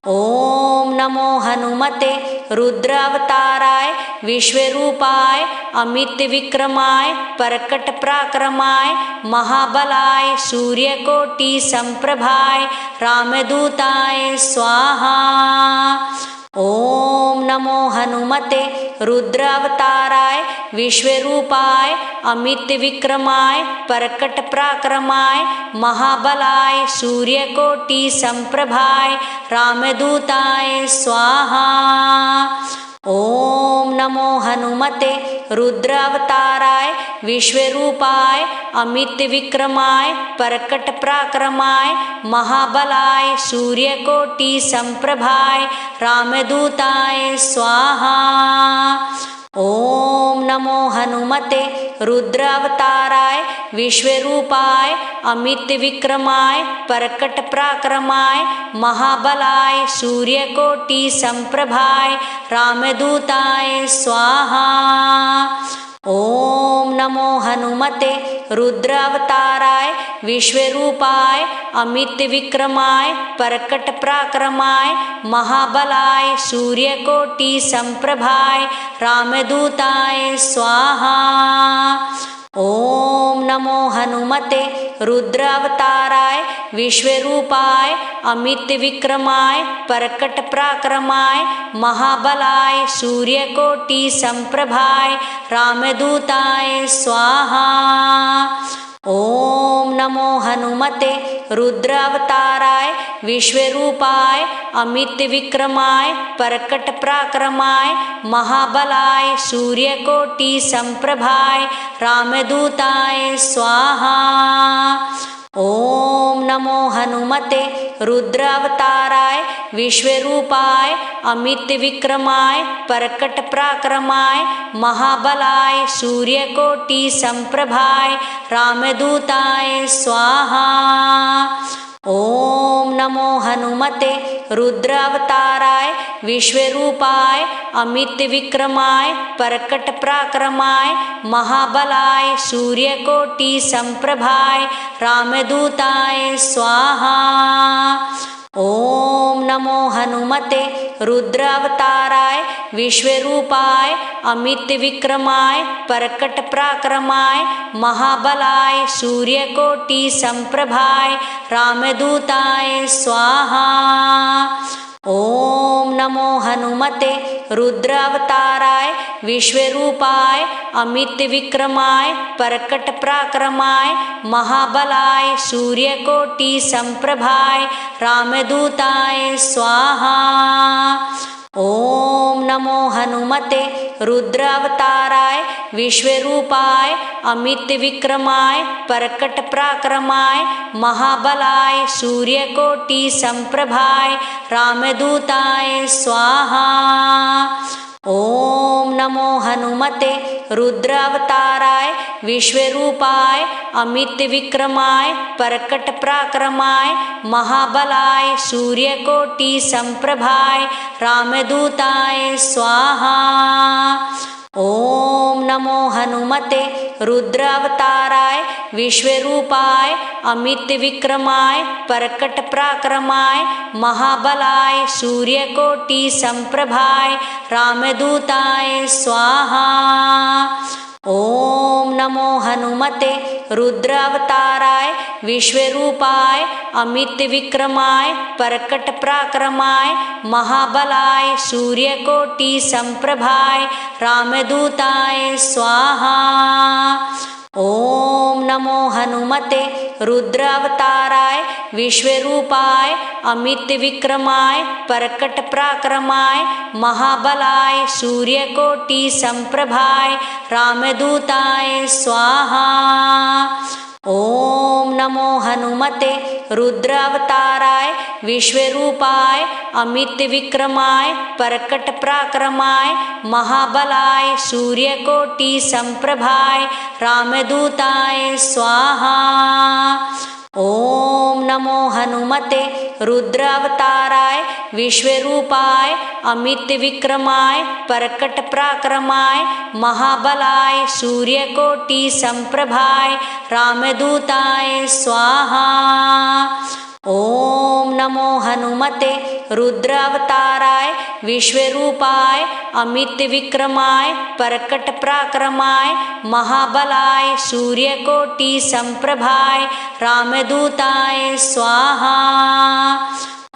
ॐ नमो हनुमते रुद्रावताराय विश्वरूपाय अमितविक्रमाय प्रकटपराक्रमाय महाबलाय सूर्यकोटि संप्रभाय रामदूताय स्वाहा। ओम नमो हनुमते रुद्रावताराय विश्वरूपाय अमित विक्रमाय परकट पराक्रमाय महाबलाय सूर्यकोटि संप्रभाय रामदूताय स्वाहा। ओम नमो हनुमते रुद्रावताराय विश्वरूपाय अमित विक्रमाय परकट पराक्रमाय महाबलाय सूर्यकोटि संप्रभाय रामदूताय स्वाहा। ओम नमो हनुमते रुद्रावताराय विश्वरूपाय अमित विक्रमाय परकट पराक्रमाय महाबलाय सूर्यकोटि संप्रभाय रामदूताय स्वाहा। ओम नमो हनुमते रुद्रावताराय विश्वरूपाय अमित विक्रमाय परकट पराक्रमाय महाबलाय सूर्यकोटि संप्रभाय रामदूताय स्वाहा। ओम नमो हनुमते रुद्रावताराय विश्वरूपाय अमित विक्रमाय परकट पराक्रमाय महाबलाय सूर्यकोटि संप्रभाय रामदूताय स्वाहा। ओम नमो हनुमते रुद्रावताराय विश्वरूपाय अमित विक्रमाय परकट पराक्रमाय महाबलाय सूर्यकोटि संप्रभाय रामदूताय स्वाहा। ओम नमो हनुमते रुद्रावताराय विश्वरूपाय अमित विक्रमाय परकट पराक्रमाय महाबलाय सूर्यकोटि संप्रभाय रामदूताय स्वाहा। ओम नमो हनुमते रुद्रावताराय विश्वरूपाय अमित विक्रमाय परकट पराक्रमाय महाबलाय सूर्यकोटि संप्रभाय रामदूताय स्वाहा। ओम नमो हनुमते रुद्रावताराय विश्वरूपाय अमित विक्रमाय परकट पराक्रमाय महाबलाय सूर्यकोटि संप्रभाय रामदूताय स्वाहा। ओम नमो हनुमते रुद्रावताराय विश्वरूपाय अमित विक्रमाय परकट पराक्रमाय महाबलाय सूर्यकोटि संप्रभाय रामदूताय स्वाहा। ओम नमो हनुमते रुद्रावताराय विश्वरूपाय अमित विक्रमाय परकट पराक्रमाय महाबलाय सूर्यकोटि संप्रभाय रामदूताय स्वाहा। ओम नमो हनुमते रुद्रावताराय विश्वरूपाय अमित विक्रमाय परकट पराक्रमाय महाबलाय सूर्यकोटि संप्रभाय रामदूताय स्वाहा। ओम नमो हनुमते रुद्रावताराय विश्वरूपाय अमित विक्रमाय परकट पराक्रमाय महाबलाय सूर्यकोटि संप्रभाय रामदूताय स्वाहा। ओम नमो हनुमते रुद्रावताराय विश्वरूपाय अमित विक्रमाय परकट पराक्रमाय महाबलाय सूर्यकोटि संप्रभाय रामदूताय स्वाहा। ओम नमो हनुमते रुद्रावताराय विश्वरूपाय अमित विक्रमाय परकट पराक्रमाय महाबलाय सूर्यकोटि संप्रभाय रामदूताय स्वाहा। ओम नमो हनुमते रुद्रावताराय विश्वरूपाय अमित विक्रमाय परकट पराक्रमाय महाबलाय सूर्यकोटि संप्रभाय रामदूताय स्वाहा। ओम नमो हनुमते रुद्रावताराय विश्वरूपाय अमित विक्रमाय परकट पराक्रमाय महाबलाय सूर्यकोटि संप्रभाय रामदूताय स्वाहा। ओम नमो हनुमते रुद्रावताराय विश्वरूपाय अमित विक्रमाय परकट पराक्रमाय महाबलाय सूर्यकोटि संप्रभाय रामदूताय स्वाहा।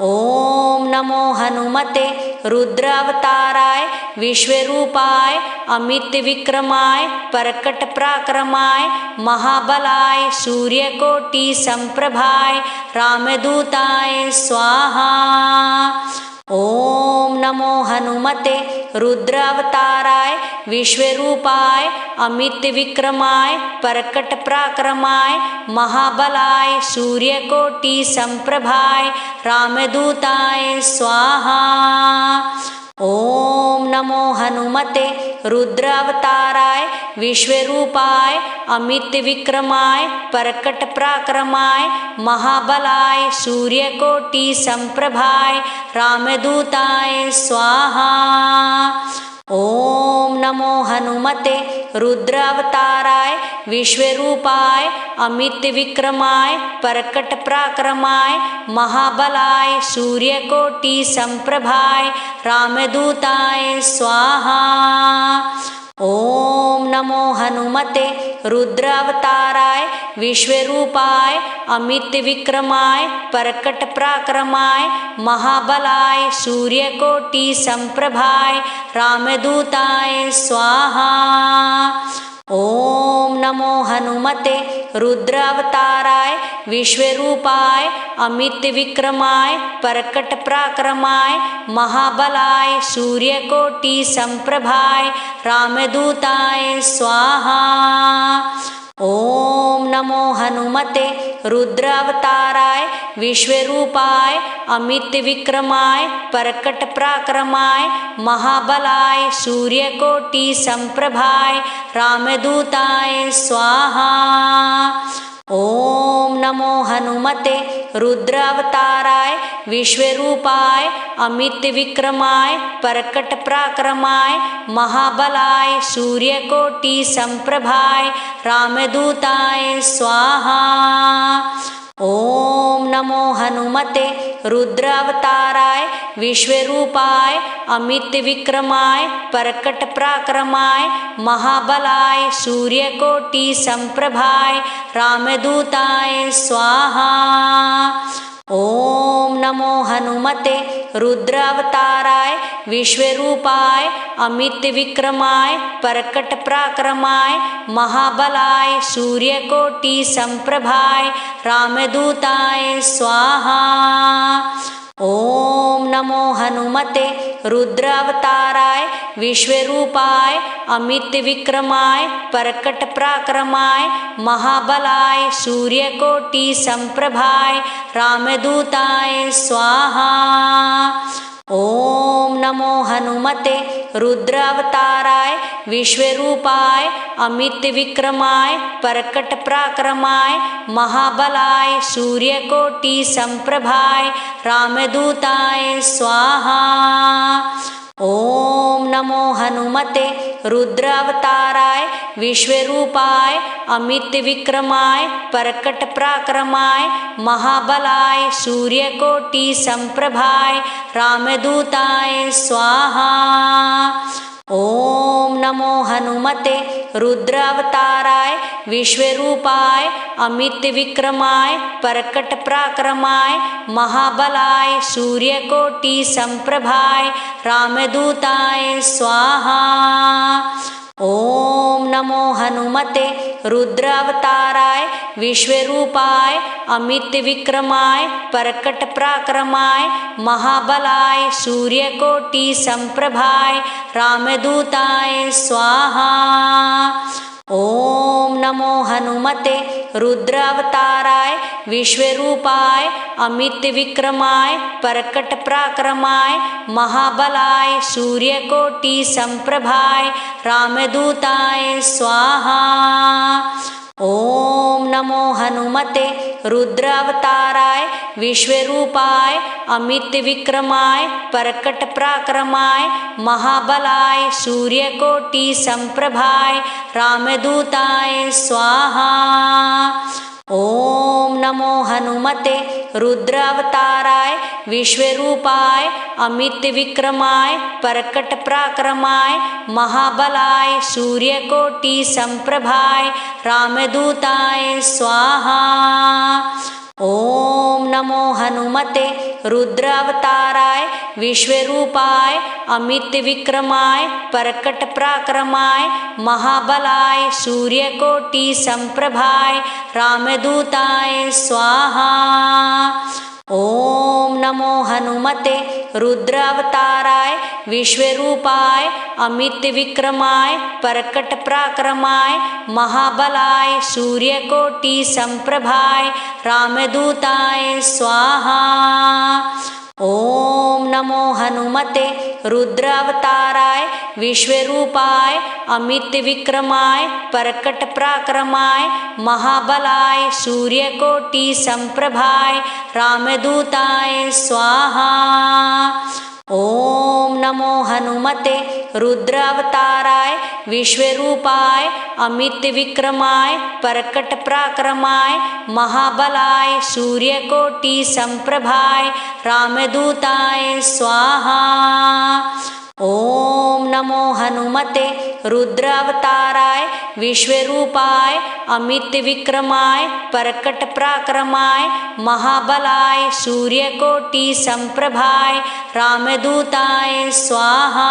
ओम नमो हनुमते रुद्रावताराय विश्वरूपाय अमित विक्रमाय परकट पराक्रमाय महाबलाय सूर्यकोटि संप्रभाय रामदूताय स्वाहा। ओम नमो हनुमते रुद्रावताराय विश्वरूपाय अमित विक्रमाय परकट पराक्रमाय महाबलाय सूर्यकोटि संप्रभाय रामदूताय स्वाहा। ओम नमो हनुमते रुद्रावताराय विश्वरूपाय अमित विक्रमाय परकट पराक्रमाय महाबलाय सूर्यकोटि संप्रभाय रामदूताय स्वाहा। ओम नमो हनुमते रुद्रावताराय विश्वरूपाय अमित विक्रमाय परकट पराक्रमाय महाबलाय सूर्यकोटि संप्रभाय रामदूताय स्वाहा। ओम नमो हनुमते रुद्रावताराय विश्वरूपाय अमित विक्रमाय परकट पराक्रमाय महाबलाय सूर्यकोटि संप्रभाय रामदूताय स्वाहा। ओम नमो हनुमते रुद्रावताराय विश्वरूपाय अमित विक्रमाय परकट पराक्रमाय महाबलाय सूर्यकोटि संप्रभाय रामदूताय स्वाहा। ओम नमो हनुमते रुद्रावताराय विश्वरूपाय अमित विक्रमाय परकट पराक्रमाय महाबलाय सूर्यकोटि संप्रभाय रामदूताय स्वाहा। ओम नमो हनुमते रुद्रावताराय विश्वरूपाय अमित विक्रमाय परकट पराक्रमाय महाबलाय सूर्यकोटि संप्रभाय रामदूताय स्वाहा। ओम नमो हनुमते रुद्रावताराय विश्वरूपाय अमित विक्रमाय परकट पराक्रमाय महाबलाय सूर्यकोटि संप्रभाय रामदूताय स्वाहा। ओम नमो हनुमते रुद्रावताराय विश्वरूपाय अमित विक्रमाय परकट पराक्रमाय महाबलाय सूर्यकोटि संप्रभाय रामदूताय स्वाहा। ओम नमो हनुमते रुद्रावताराय विश्वरूपाय अमित विक्रमाय परकट पराक्रमाय महाबलाय सूर्यकोटि संप्रभाय रामदूताय स्वाहा। ओम नमो हनुमते रुद्रावताराय विश्वरूपाय अमित विक्रमाय परकट पराक्रमाय महाबलाय सूर्यकोटि संप्रभाय रामदूताय स्वाहा। ओम नमो हनुमते रुद्रावताराय विश्वरूपाय अमित विक्रमाय परकट पराक्रमाय महाबलाय सूर्यकोटि संप्रभाय रामदूताय स्वाहा। ओम नमो हनुमते रुद्रावताराय विश्वरूपाय अमित विक्रमाय परकट पराक्रमाय महाबलाय सूर्यकोटि संप्रभाय रामदूताय स्वाहा। ओम नमो हनुमते रुद्रावताराय विश्वरूपाय अमित विक्रमाय परकट पराक्रमाय महाबलाय सूर्यकोटि संप्रभाय रामदूताय स्वाहा। ओम नमो हनुमते रुद्रावताराय विश्वरूपाय अमित विक्रमाय परकट पराक्रमाय महाबलाय सूर्यकोटि संप्रभाय रामदूताय स्वाहा। ओम नमो हनुमते रुद्रावताराय विश्वरूपाय अमित विक्रमाय परकट पराक्रमाय महाबलाय सूर्यकोटि संप्रभाय रामदूताय स्वाहा। ओम नमो हनुमते रुद्रावताराय विश्वरूपाय अमित विक्रमाय परकट पराक्रमाय महाबलाय सूर्यकोटि संप्रभाय रामदूताय स्वाहा। ओम नमो हनुमते रुद्रावताराय विश्वरूपाय अमित विक्रमाय प्रकट पराक्रमाय महाबलाय सूर्यकोटि संप्रभाय रामदूताय स्वाहा। ओम नमो हनुमते रुद्रावताराय विश्वरूपाय अमित विक्रमाय प्रकट पराक्रमाय महाबलाय सूर्यकोटि संप्रभाय रामदूताय स्वाहा। ओम नमो हनुमते रुद्रावताराय विश्वरूपाय अमित विक्रमाय प्रकट पराक्रमाय महाबलाय सूर्यकोटि संप्रभाय रामदूताय स्वाहा। ओम नमो हनुमते रुद्रावताराय विश्वरूपाय अमित विक्रमाय प्रकट पराक्रमाय महाबलाय सूर्यकोटि संप्रभाय रामदूताय स्वाहा। ओम नमो हनुमते रुद्रावताराय विश्वरूपाय अमित विक्रमाय प्रकट पराक्रमाय महाबलाय सूर्यकोटि संप्रभाय रामदूताय स्वाहा।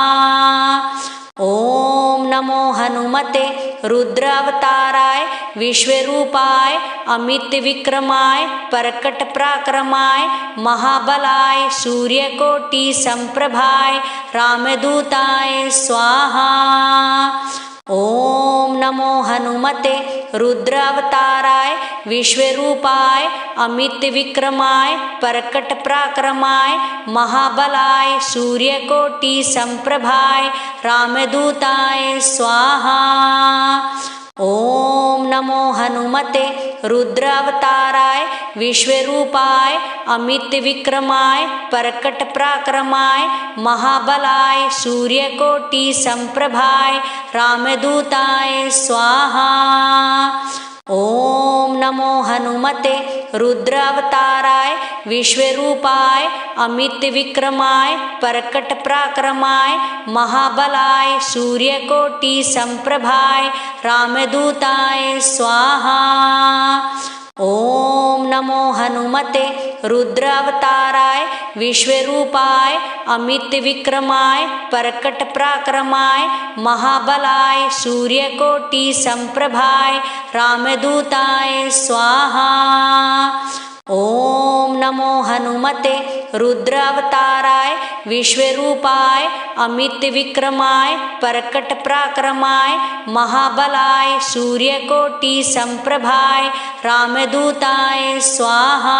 ओम नमो हनुमते रुद्रावताराय विश्वरूपाय अमित विक्रमाय प्रकट पराक्रमाय महाबलाय सूर्यकोटि संप्रभाय रामदूताय स्वाहा। ओम नमो हनुमते रुद्रावताराय विश्वरूपाय अमित विक्रमाय प्रकट पराक्रमाय महाबलाय सूर्यकोटि संप्रभाय रामदूताय स्वाहा। ओम नमो हनुमते रुद्रावताराय विश्वरूपाय अमित विक्रमाय प्रकट पराक्रमाय महाबलाय सूर्यकोटि संप्रभाय रामदूताय स्वाहा। ओम नमो हनुमते रुद्रावताराय विश्वरूपाय अमित विक्रमाय प्रकट पराक्रमाय महाबलाय सूर्यकोटि संप्रभाय रामदूताय स्वाहा। ओम नमो हनुमते रुद्रावताराय विश्वरूपाय अमित विक्रमाय प्रकट पराक्रमाय महाबलाय सूर्यकोटि संप्रभाय रामदूताय स्वाहा। ओम नमो हनुमते रुद्रावताराय विश्वरूपाय अमित विक्रमाय प्रकट पराक्रमाय महाबलाय सूर्यकोटि संप्रभाय रामदूताय स्वाहा।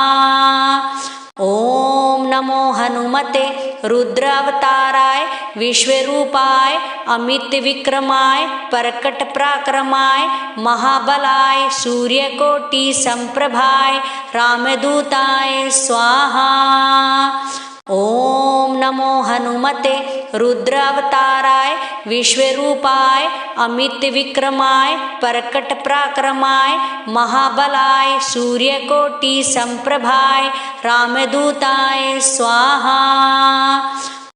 ओम नमो हनुमते रुद्रावताराय विश्वरूपाय अमित विक्रमाय प्रकट पराक्रमाय महाबलाय सूर्यकोटि संप्रभाय रामदूताय स्वाहा। ओम नमो हनुमते रुद्रावताराय विश्वरूपाय अमित विक्रमाय प्रकट पराक्रमाय महाबलाय सूर्यकोटि संप्रभाय रामदूताय स्वाहा।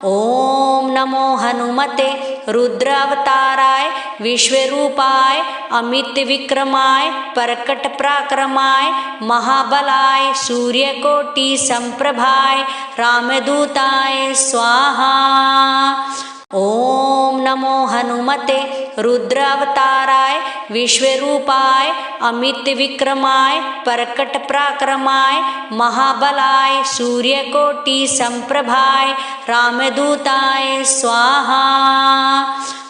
ओम नमो हनुमते रुद्रावताराय विश्वरूपाय अमित विक्रमाय प्रकट पराक्रमाय महाबलाय सूर्यकोटि संप्रभाय रामदूताय स्वाहा। ओम नमो हनुमते रुद्रावताराय विश्वरूपाय अमित विक्रमाय प्रकट पराक्रमाय महाबलाय सूर्यकोटि संप्रभाय रामदूताय स्वाहा।